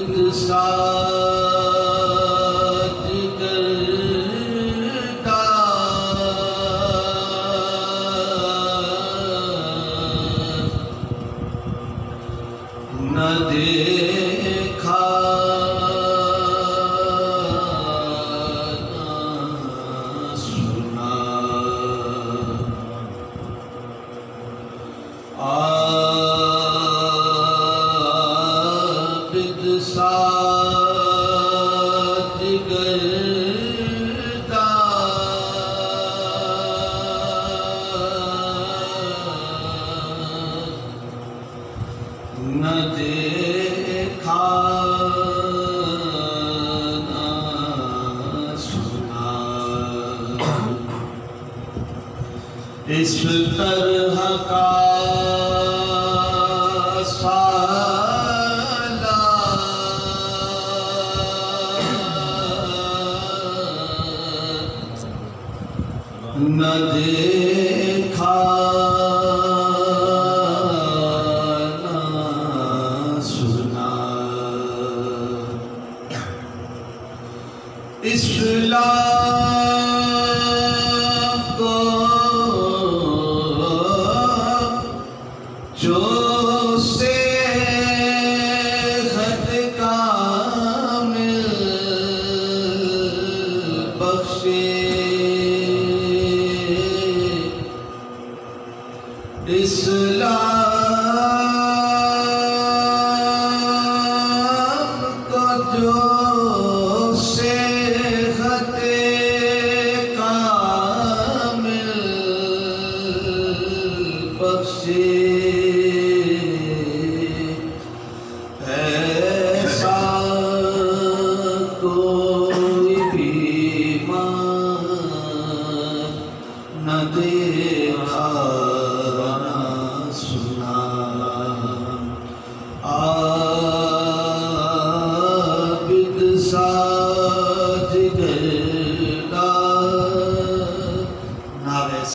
आबिद साज करता न देखा आबिद साज करता न देखा न सुना। इस तरह का न देखा न सुना। इस्लाम को जो सेहत कामिल बख्शे, इस्लाम को जो सेहत कामिल बख्शे, ऐसा कोई बीमार न देखा न सुना। आबिद साज